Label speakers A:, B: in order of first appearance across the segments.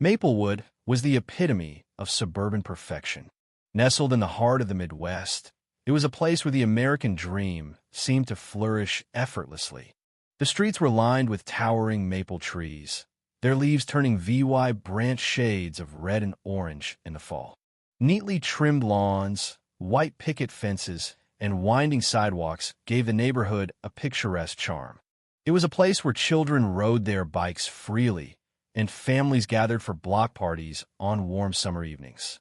A: Maplewood was the epitome of suburban perfection. Nestled in the heart of the Midwest, it was a place where the American dream seemed to flourish effortlessly. The streets were lined with towering maple trees, their leaves turning VY branch shades of red and orange in the fall. Neatly trimmed lawns, white picket fences, and winding sidewalks gave the neighborhood a picturesque charm. It was a place where children rode their bikes freely and families gathered for block parties on warm summer evenings.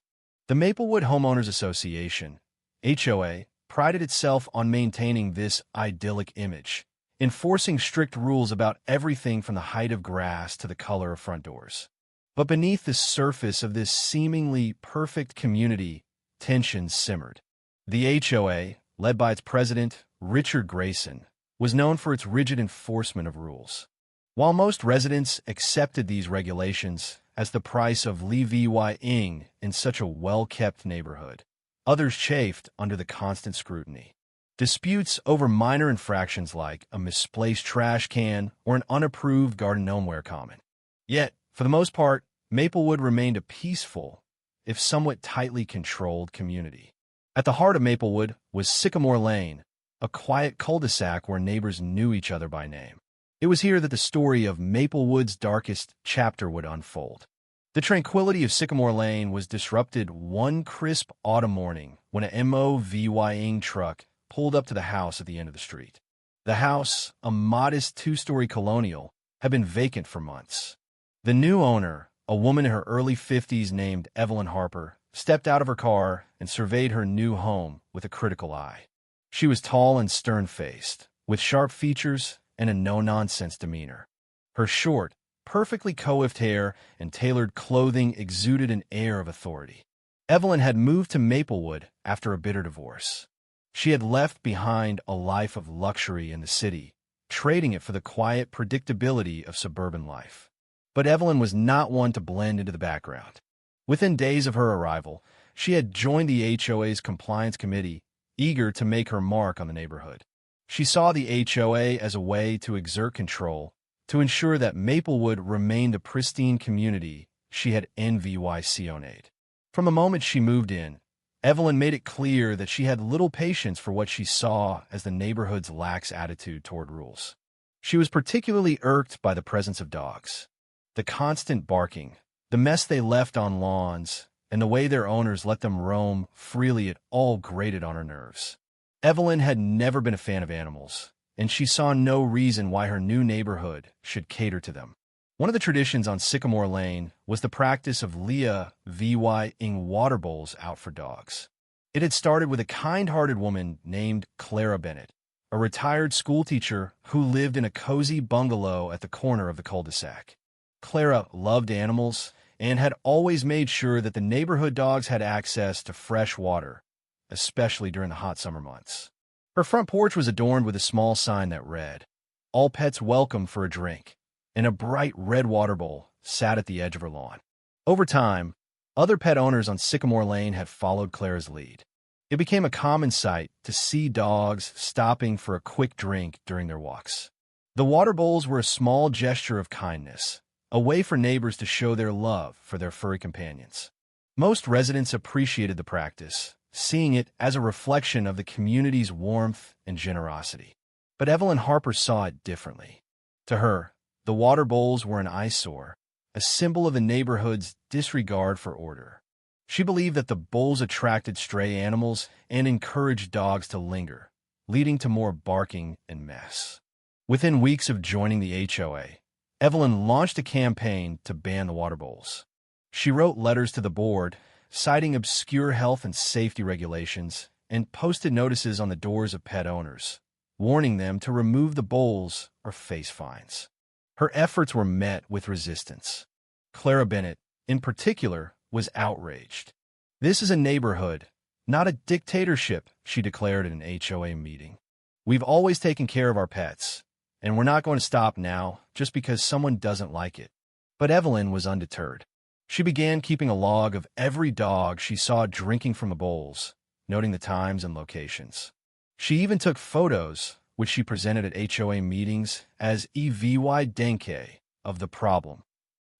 A: The Maplewood Homeowners Association, HOA, prided itself on maintaining this idyllic image, enforcing strict rules about everything from the height of grass to the color of front doors. But beneath the surface of this seemingly perfect community, tensions simmered. The HOA, led by its president, Richard Grayson, was known for its rigid enforcement of rules. While most residents accepted these regulations as the price of living in such a well-kept neighborhood, others chafed under the constant scrutiny. Disputes over minor infractions like a misplaced trash can or an unapproved garden gnome were common. Yet, for the most part, Maplewood remained a peaceful, if somewhat tightly controlled community. At the heart of Maplewood was Sycamore Lane, a quiet cul-de-sac where neighbors knew each other by name. It was here that the story of Maplewood's darkest chapter would unfold. The tranquility of Sycamore Lane was disrupted one crisp autumn morning when a moving truck pulled up to the house at the end of the street. The house, a modest two-story colonial, had been vacant for months. The new owner, a woman in her early 50s named Evelyn Harper, stepped out of her car and surveyed her new home with a critical eye. She was tall and stern-faced, with sharp features and a no-nonsense demeanor. Her short, perfectly coiffed hair and tailored clothing exuded an air of authority. Evelyn had moved to Maplewood after a bitter divorce. She had left behind a life of luxury in the city, trading it for the quiet predictability of suburban life. But Evelyn was not one to blend into the background. Within days of her arrival, she had joined the HOA's compliance committee, eager to make her mark on the neighborhood. She saw the HOA as a way to exert control, to ensure that Maplewood remained the pristine community she had envisioned. From the moment she moved in, Evelyn made it clear that she had little patience for what she saw as the neighborhood's lax attitude toward rules. She was particularly irked by the presence of dogs. The constant barking, the mess they left on lawns, and the way their owners let them roam freely, it all grated on her nerves. Evelyn had never been a fan of animals, and she saw no reason why her new neighborhood should cater to them. One of the traditions on Sycamore Lane was the practice of leaving water bowls out for dogs. It had started with a kind-hearted woman named Clara Bennett, a retired schoolteacher who lived in a cozy bungalow at the corner of the cul-de-sac. Clara loved animals and had always made sure that the neighborhood dogs had access to fresh water, especially during the hot summer months. Her front porch was adorned with a small sign that read, "All pets welcome for a drink," and a bright red water bowl sat at the edge of her lawn. Over time, other pet owners on Sycamore Lane had followed Clara's lead. It became a common sight to see dogs stopping for a quick drink during their walks. The water bowls were a small gesture of kindness, a way for neighbors to show their love for their furry companions. Most residents appreciated the practice, seeing it as a reflection of the community's warmth and generosity. But Evelyn Harper saw it differently. To her, the water bowls were an eyesore, a symbol of the neighborhood's disregard for order. She believed that the bowls attracted stray animals and encouraged dogs to linger, leading to more barking and mess. Within weeks of joining the HOA, Evelyn launched a campaign to ban the water bowls. She wrote letters to the board, citing obscure health and safety regulations, and posted notices on the doors of pet owners, warning them to remove the bowls or face fines. Her efforts were met with resistance. Clara Bennett, in particular, was outraged. "This is a neighborhood, not a dictatorship," she declared at an HOA meeting. "We've always taken care of our pets, and we're not going to stop now just because someone doesn't like it." But Evelyn was undeterred. She began keeping a log of every dog she saw drinking from the bowls, noting the times and locations. She even took photos, which she presented at HOA meetings as evidence of the problem.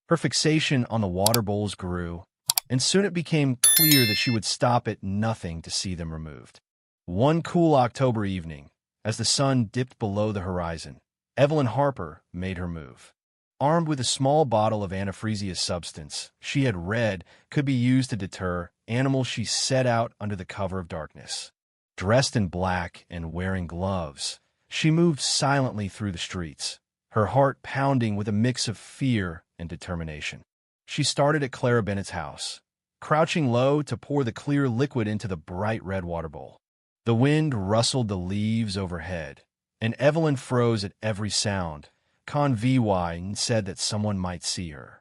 A: Her fixation on the water bowls grew, and soon it became clear that she would stop at nothing to see them removed. One cool October evening, as the sun dipped below the horizon, Evelyn Harper made her move. Armed with a small bottle of antifreeze substance she had read could be used to deter animals, she set out under the cover of darkness. Dressed in black and wearing gloves, she moved silently through the streets, her heart pounding with a mix of fear and determination. She started at Clara Bennett's house, crouching low to pour the clear liquid into the bright red water bowl. The wind rustled the leaves overhead, and Evelyn froze at every sound. Convoy said that someone might see her.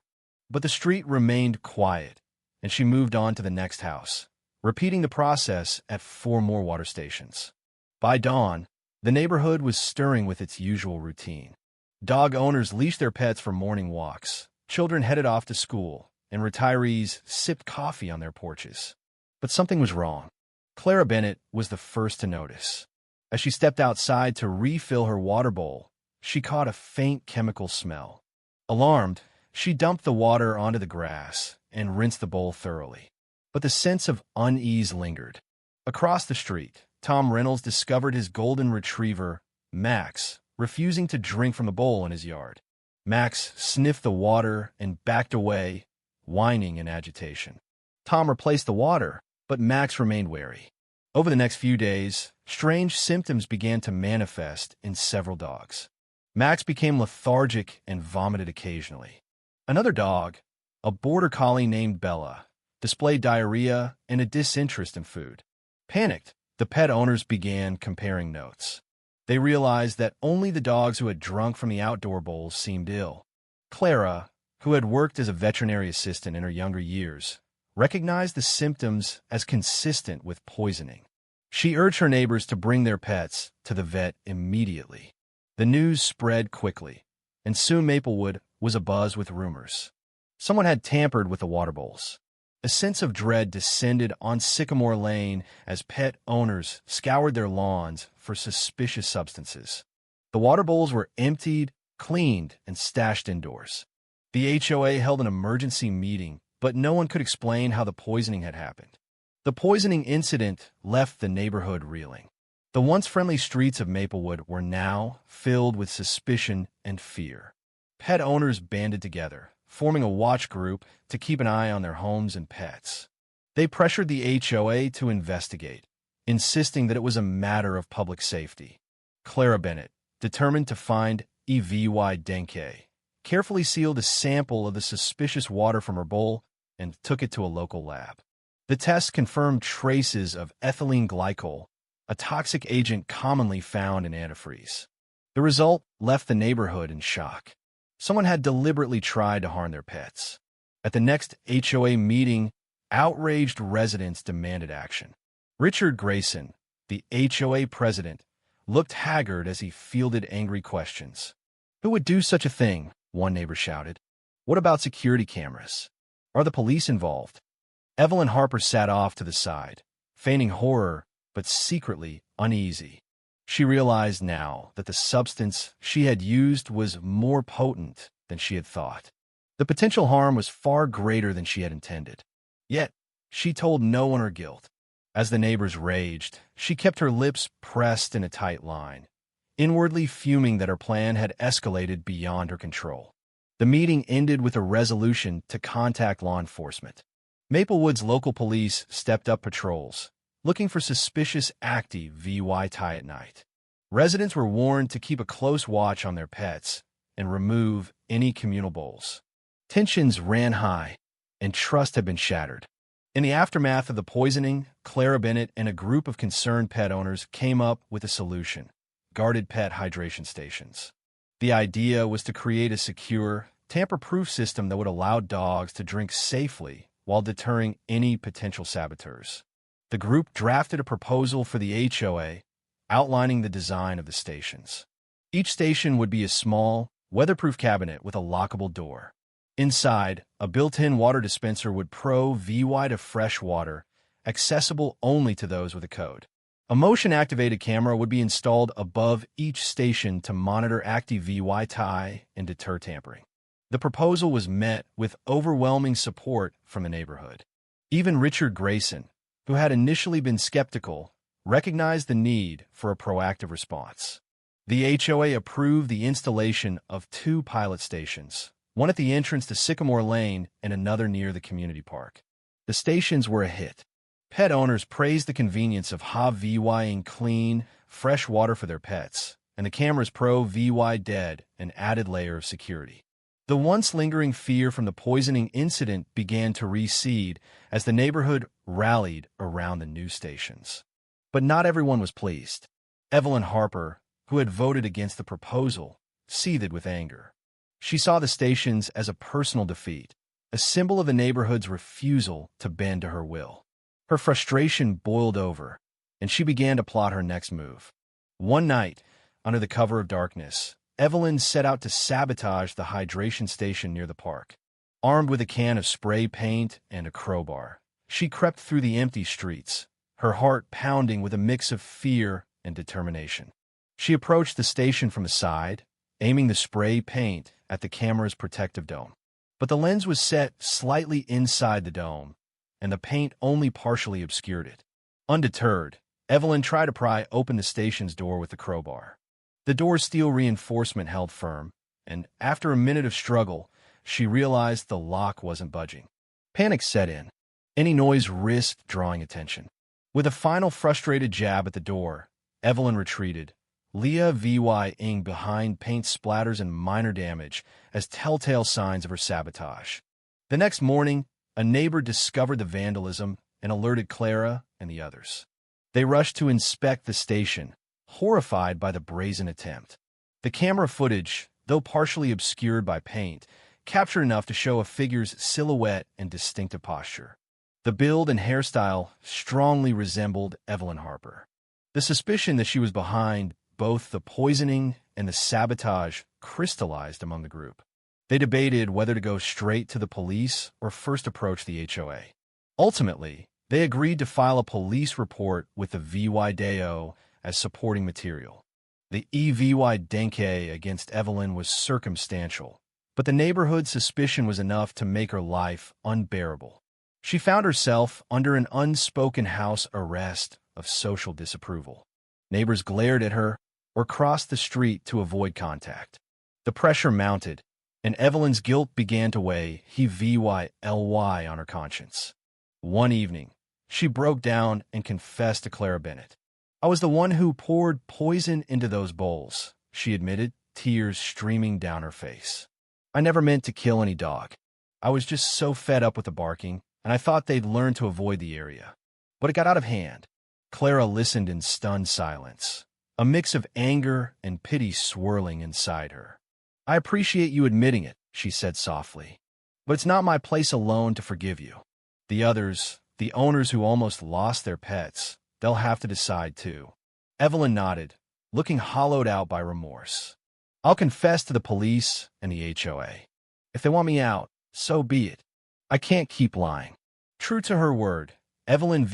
A: But the street remained quiet, and she moved on to the next house, repeating the process at 4 more water stations. By dawn, the neighborhood was stirring with its usual routine. Dog owners leashed their pets for morning walks, children headed off to school, and retirees sipped coffee on their porches. But something was wrong. Clara Bennett was the first to notice. As she stepped outside to refill her water bowl, she caught a faint chemical smell. Alarmed, she dumped the water onto the grass and rinsed the bowl thoroughly. But the sense of unease lingered. Across the street, Tom Reynolds discovered his golden retriever, Max, refusing to drink from the bowl in his yard. Max sniffed the water and backed away, whining in agitation. Tom replaced the water, but Max remained wary. Over the next few days, strange symptoms began to manifest in several dogs. Max became lethargic and vomited occasionally. Another dog, a border collie named Bella, displayed diarrhea and a disinterest in food. Panicked, the pet owners began comparing notes. They realized that only the dogs who had drunk from the outdoor bowls seemed ill. Clara, who had worked as a veterinary assistant in her younger years, recognized the symptoms as consistent with poisoning. She urged her neighbors to bring their pets to the vet immediately. The news spread quickly, and soon Maplewood was abuzz with rumors. Someone had tampered with the water bowls. A sense of dread descended on Sycamore Lane as pet owners scoured their lawns for suspicious substances. The water bowls were emptied, cleaned, and stashed indoors. The HOA held an emergency meeting, but no one could explain how the poisoning had happened. The poisoning incident left the neighborhood reeling. The once friendly streets of Maplewood were now filled with suspicion and fear. Pet owners banded together, forming a watch group to keep an eye on their homes and pets. They pressured the HOA to investigate, insisting that it was a matter of public safety. Clara Bennett, determined to find Evy Denke, carefully sealed a sample of the suspicious water from her bowl and took it to a local lab. The test confirmed traces of ethylene glycol, a toxic agent commonly found in antifreeze. The result left the neighborhood in shock. Someone had deliberately tried to harm their pets. At the next HOA meeting, outraged residents demanded action. Richard Grayson, the HOA president, looked haggard as he fielded angry questions. "Who would do such a thing?" one neighbor shouted. "What about security cameras? Are the police involved?" Evelyn Harper sat off to the side, feigning horror but secretly uneasy. She realized now that the substance she had used was more potent than she had thought. The potential harm was far greater than she had intended. Yet, she told no one her guilt. As the neighbors raged, she kept her lips pressed in a tight line, inwardly fuming that her plan had escalated beyond her control. The meeting ended with a resolution to contact law enforcement. Maplewood's local police stepped up patrols, looking for suspicious activity at night. Residents were warned to keep a close watch on their pets and remove any communal bowls. Tensions ran high, and trust had been shattered. In the aftermath of the poisoning, Clara Bennett and a group of concerned pet owners came up with a solution: guarded pet hydration stations. The idea was to create a secure, tamper-proof system that would allow dogs to drink safely while deterring any potential saboteurs. The group drafted a proposal for the HOA, outlining the design of the stations. Each station would be a small, weatherproof cabinet with a lockable door. Inside, a built-in water dispenser would provide fresh water, accessible only to those with a code. A motion-activated camera would be installed above each station to monitor active VY and deter tampering. The proposal was met with overwhelming support from the neighborhood. Even Richard Grayson, who had initially been skeptical, recognized the need for a proactive response. The HOA approved the installation of 2 pilot stations, one at the entrance to Sycamore Lane and another near the community park. The stations were a hit. Pet owners praised the convenience of HOA clean, fresh water for their pets, and the cameras prevail an added layer of security. The once lingering fear from the poisoning incident began to recede as the neighborhood rallied around the new stations. But not everyone was pleased. Evelyn Harper, who had voted against the proposal, seethed with anger. She saw the stations as a personal defeat, a symbol of the neighborhood's refusal to bend to her will. Her frustration boiled over, and she began to plot her next move. One night, under the cover of darkness, Evelyn set out to sabotage the hydration station near the park. Armed with a can of spray paint and a crowbar, she crept through the empty streets, her heart pounding with a mix of fear and determination. She approached the station from the side, aiming the spray paint at the camera's protective dome. But the lens was set slightly inside the dome, and the paint only partially obscured it. Undeterred, Evelyn tried to pry open the station's door with the crowbar. The door's steel reinforcement held firm, and after a minute of struggle, she realized the lock wasn't budging. Panic set in. Any noise risked drawing attention. With a final frustrated jab at the door, Evelyn retreated, leaving behind paint splatters and minor damage as telltale signs of her sabotage. The next morning, a neighbor discovered the vandalism and alerted Clara and the others. They rushed to inspect the station, horrified by the brazen attempt. The camera footage, though partially obscured by paint, captured enough to show a figure's silhouette and distinctive posture. The build and hairstyle strongly resembled Evelyn Harper. The suspicion that she was behind both the poisoning and the sabotage crystallized among the group. They debated whether to go straight to the police or first approach the HOA. Ultimately, they agreed to file a police report with the VYDO as supporting material. The EVY against Evelyn was circumstantial, but the neighborhood's suspicion was enough to make her life unbearable. She found herself under an unspoken house arrest of social disapproval. Neighbors glared at her or crossed the street to avoid contact. The pressure mounted, and Evelyn's guilt began to weigh heavy on her conscience. One evening, she broke down and confessed to Clara Bennett. "I was the one who poured poison into those bowls," she admitted, tears streaming down her face. "I never meant to kill any dog. I was just so fed up with the barking, and I thought they'd learn to avoid the area. But it got out of hand." Clara listened in stunned silence, a mix of anger and pity swirling inside her. "I appreciate you admitting it," she said softly, "but it's not my place alone to forgive you. The others, the owners who almost lost their pets, they'll have to decide too." Evelyn nodded, looking hollowed out by remorse. "I'll confess to the police and the HOA. If they want me out, so be it. I can't keep lying." True to her word, Evelyn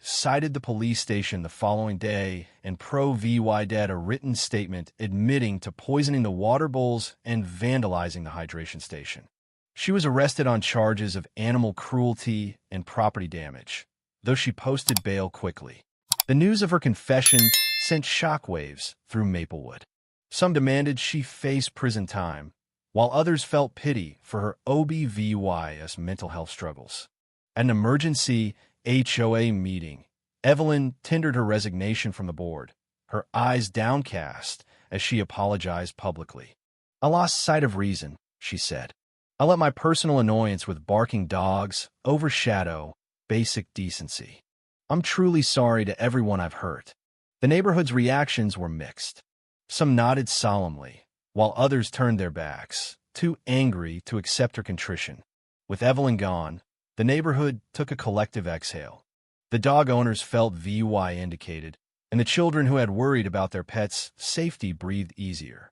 A: cited the police station the following day and provided a written statement admitting to poisoning the water bowls and vandalizing the hydration station. She was arrested on charges of animal cruelty and property damage, though she posted bail quickly. The news of her confession sent shockwaves through Maplewood. Some demanded she face prison time, while others felt pity for her OBVY's mental health struggles. At an emergency HOA meeting, Evelyn tendered her resignation from the board, her eyes downcast as she apologized publicly. "I lost sight of reason," she said. "I let my personal annoyance with barking dogs overshadow basic decency. I'm truly sorry to everyone I've hurt." The neighborhood's reactions were mixed. Some nodded solemnly, while others turned their backs, too angry to accept her contrition. With Evelyn gone, the neighborhood took a collective exhale. The dog owners felt VY indicated, and the children who had worried about their pets' safety breathed easier.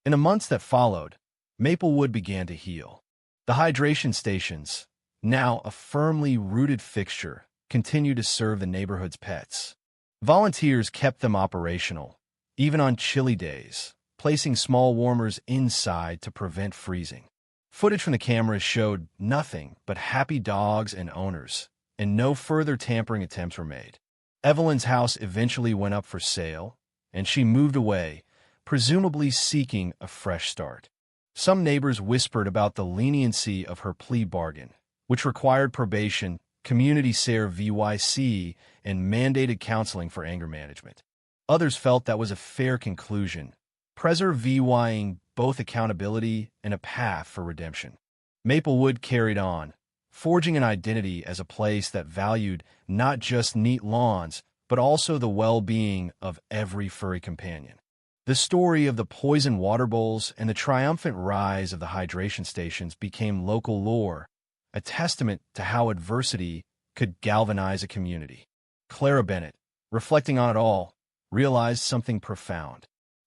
A: In the months that followed, Maplewood began to heal. The hydration stations, now a firmly rooted fixture, continued to serve the neighborhood's pets. Volunteers kept them operational, even on chilly days, placing small warmers inside to prevent freezing. Footage from the cameras showed nothing but happy dogs and owners, and no further tampering attempts were made. Evelyn's house eventually went up for sale, and she moved away, presumably seeking a fresh start. Some neighbors whispered about the leniency of her plea bargain, which required probation, community service, and mandated counseling for anger management. Others felt that was a fair conclusion, preserving both accountability and a path for redemption. Maplewood carried on, forging an identity as a place that valued not just neat lawns, but also the well-being of every furry companion. The story of the poison water bowls and the triumphant rise of the hydration stations became local lore, a testament to how adversity could galvanize a community. Clara Bennett, reflecting on it all, realized something profound.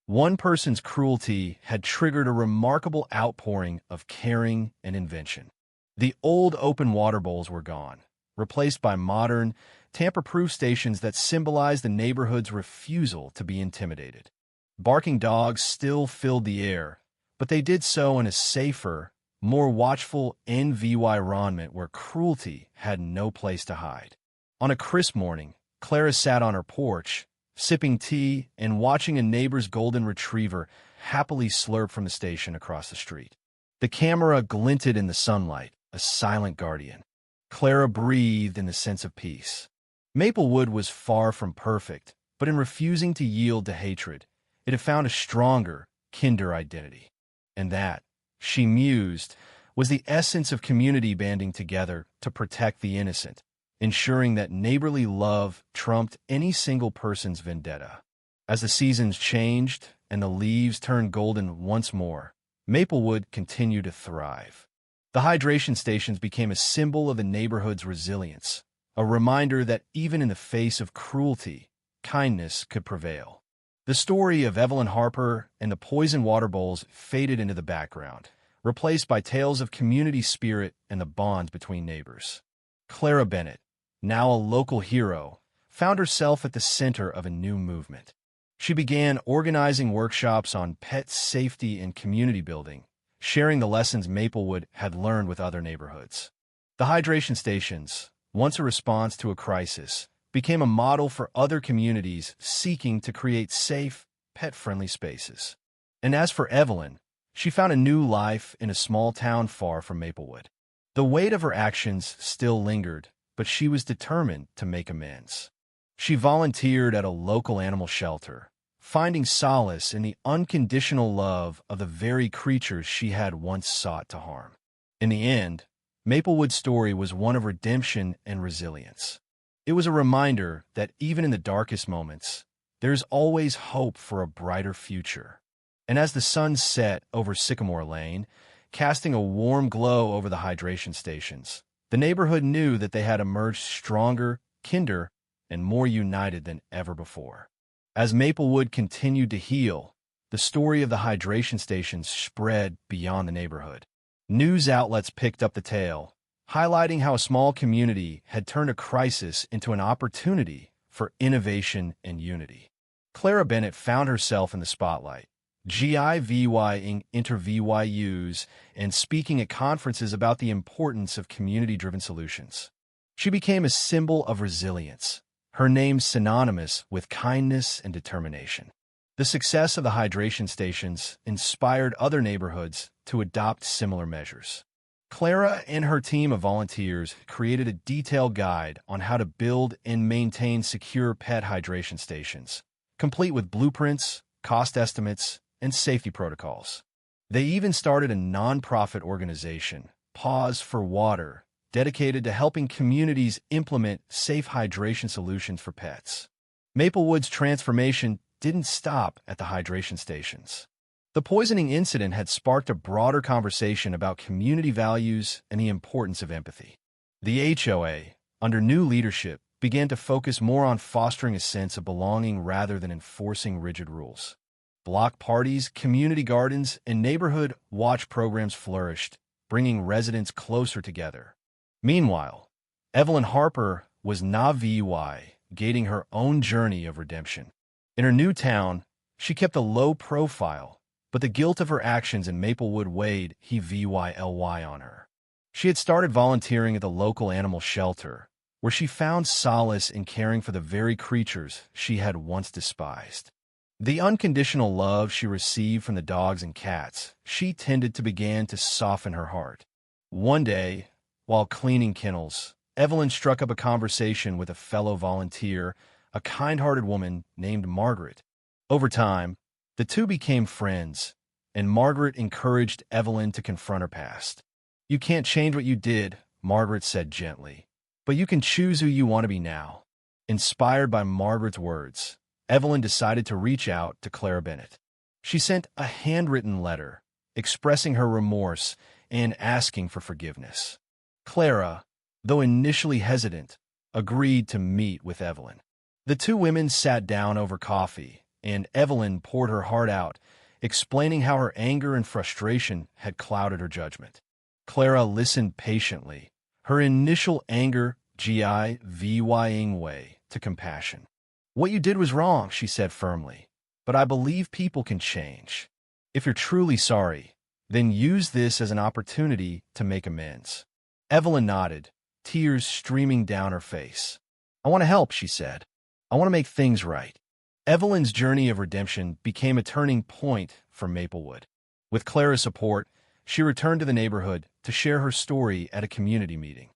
A: One person's cruelty had triggered a remarkable outpouring of caring and invention. The old open water bowls were gone, replaced by modern, tamper-proof stations that symbolized the neighborhood's refusal to be intimidated. Barking dogs still filled the air, but they did so in a safer, more watchful environment where cruelty had no place to hide. On a crisp morning, Clara sat on her porch, sipping tea and watching a neighbor's golden retriever happily slurp from the station across the street. The camera glinted in the sunlight, a silent guardian. Clara breathed in the sense of peace. Maplewood was far from perfect, but in refusing to yield to hatred, it had found a stronger, kinder identity. And that, she mused, was the essence of community banding together to protect the innocent, ensuring that neighborly love trumped any single person's vendetta. As the seasons changed and the leaves turned golden once more, Maplewood continued to thrive. The hydration stations became a symbol of the neighborhood's resilience, a reminder that even in the face of cruelty, kindness could prevail. The story of Evelyn Harper and the poison water bowls faded into the background, replaced by tales of community spirit and the bonds between neighbors. Clara Bennett, now a local hero, found herself at the center of a new movement. She began organizing workshops on pet safety and community building, sharing the lessons Maplewood had learned with other neighborhoods. The hydration stations, once a response to a crisis, became a model for other communities seeking to create safe, pet-friendly spaces. And as for Evelyn, she found a new life in a small town far from Maplewood. The weight of her actions still lingered, but she was determined to make amends. She volunteered at a local animal shelter, finding solace in the unconditional love of the very creatures she had once sought to harm. In the end, Maplewood's story was one of redemption and resilience. It was a reminder that even in the darkest moments, there's always hope for a brighter future. And as the sun set over Sycamore Lane, casting a warm glow over the hydration stations, the neighborhood knew that they had emerged stronger, kinder, and more united than ever before. As Maplewood continued to heal, the story of the hydration stations spread beyond the neighborhood. News outlets picked up the tale, highlighting how a small community had turned a crisis into an opportunity for innovation and unity. Clara Bennett found herself in the spotlight, giving interviews and speaking at conferences about the importance of community-driven solutions. She became a symbol of resilience, her name synonymous with kindness and determination. The success of the hydration stations inspired other neighborhoods to adopt similar measures. Clara and her team of volunteers created a detailed guide on how to build and maintain secure pet hydration stations, complete with blueprints, cost estimates, and safety protocols. They even started a nonprofit organization, Pause for Water, dedicated to helping communities implement safe hydration solutions for pets. Maplewood's transformation didn't stop at the hydration stations. The poisoning incident had sparked a broader conversation about community values and the importance of empathy. The HOA, under new leadership, began to focus more on fostering a sense of belonging rather than enforcing rigid rules. Block parties, community gardens, and neighborhood watch programs flourished, bringing residents closer together. Meanwhile, Evelyn Harper was navigating her own journey of redemption. In her new town, she kept a low profile, but the guilt of her actions in Maplewood weighed heavily on her. She had started volunteering at the local animal shelter, where she found solace in caring for the very creatures she had once despised. The unconditional love she received from the dogs and cats she tended to began to soften her heart. One day, while cleaning kennels, Evelyn struck up a conversation with a fellow volunteer, a kind-hearted woman named Margaret. Over time, the two became friends, and Margaret encouraged Evelyn to confront her past. "You can't change what you did," Margaret said gently, "but you can choose who you want to be now." Inspired by Margaret's words, Evelyn decided to reach out to Clara Bennett. She sent a handwritten letter, expressing her remorse and asking for forgiveness. Clara, though initially hesitant, agreed to meet with Evelyn. The two women sat down over coffee, and Evelyn poured her heart out, explaining how her anger and frustration had clouded her judgment. Clara listened patiently, her initial anger giving way to compassion. "What you did was wrong," she said firmly, "but I believe people can change. If you're truly sorry, then use this as an opportunity to make amends." Evelyn nodded, tears streaming down her face. "I want to help," she said. "I want to make things right." Evelyn's journey of redemption became a turning point for Maplewood. With Clara's support, she returned to the neighborhood to share her story at a community meeting.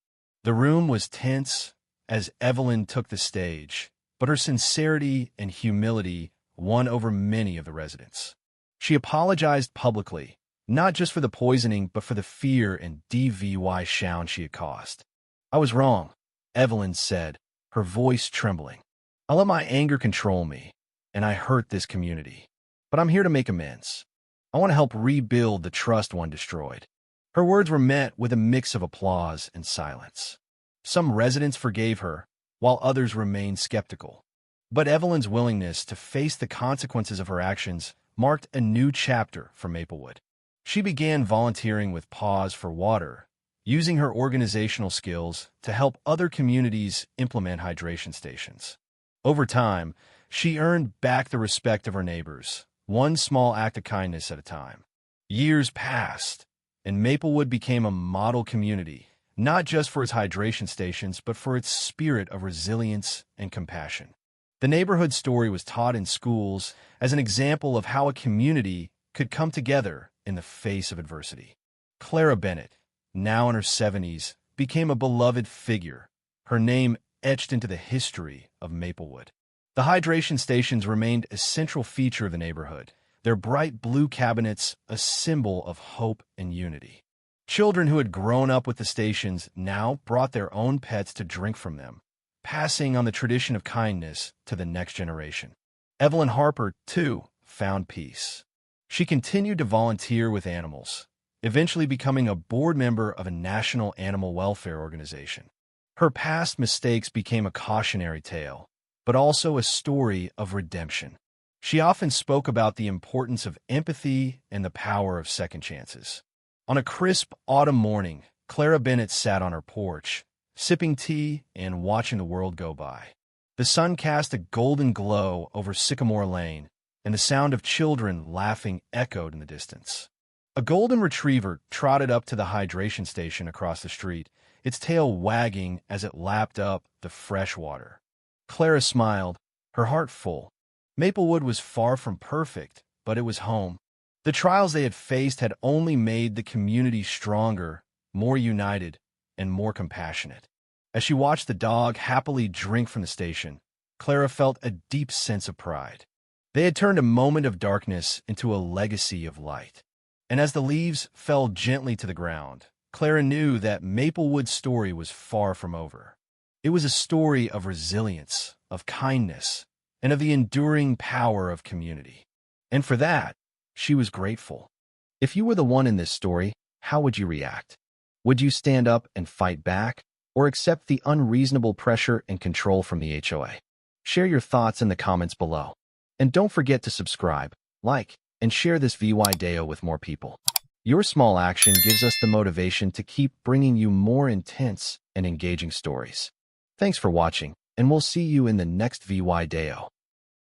A: The room was tense as Evelyn took the stage, but her sincerity and humility won over many of the residents. She apologized publicly, not just for the poisoning, but for the fear and shame she had caused. "I was wrong," Evelyn said, her voice trembling. "I let my anger control me, and I hurt this community. But I'm here to make amends. I want to help rebuild the trust one destroyed." Her words were met with a mix of applause and silence. Some residents forgave her, while others remained skeptical. But Evelyn's willingness to face the consequences of her actions marked a new chapter for Maplewood. She began volunteering with Paws for Water, using her organizational skills to help other communities implement hydration stations. Over time, she earned back the respect of her neighbors, one small act of kindness at a time. Years passed, and Maplewood became a model community, not just for its hydration stations, but for its spirit of resilience and compassion. The neighborhood story was taught in schools as an example of how a community could come together in the face of adversity. Clara Bennett, now in her 70s, became a beloved figure, her name etched into the history of Maplewood. The hydration stations remained a central feature of the neighborhood, their bright blue cabinets a symbol of hope and unity. Children who had grown up with the stations now brought their own pets to drink from them, passing on the tradition of kindness to the next generation. Evelyn Harper, too, found peace. She continued to volunteer with animals, eventually becoming a board member of a national animal welfare organization. Her past mistakes became a cautionary tale, but also a story of redemption. She often spoke about the importance of empathy and the power of second chances. On a crisp autumn morning, Clara Bennett sat on her porch, sipping tea and watching the world go by. The sun cast a golden glow over Sycamore Lane, and the sound of children laughing echoed in the distance. A golden retriever trotted up to the hydration station across the street, its tail wagging as it lapped up the fresh water. Clara smiled, her heart full. Maplewood was far from perfect, but it was home. The trials they had faced had only made the community stronger, more united, and more compassionate. As she watched the dog happily drink from the station, Clara felt a deep sense of pride. They had turned a moment of darkness into a legacy of light. And as the leaves fell gently to the ground, Clara knew that Maplewood's story was far from over. It was a story of resilience, of kindness, and of the enduring power of community. And for that, she was grateful. If you were the one in this story, how would you react? Would you stand up and fight back, or accept the unreasonable pressure and control from the HOA? Share your thoughts in the comments below. And don't forget to subscribe, like, and share this video with more people. Your small action gives us the motivation to keep bringing you more intense and engaging stories. Thanks for watching, and we'll see you in the next video.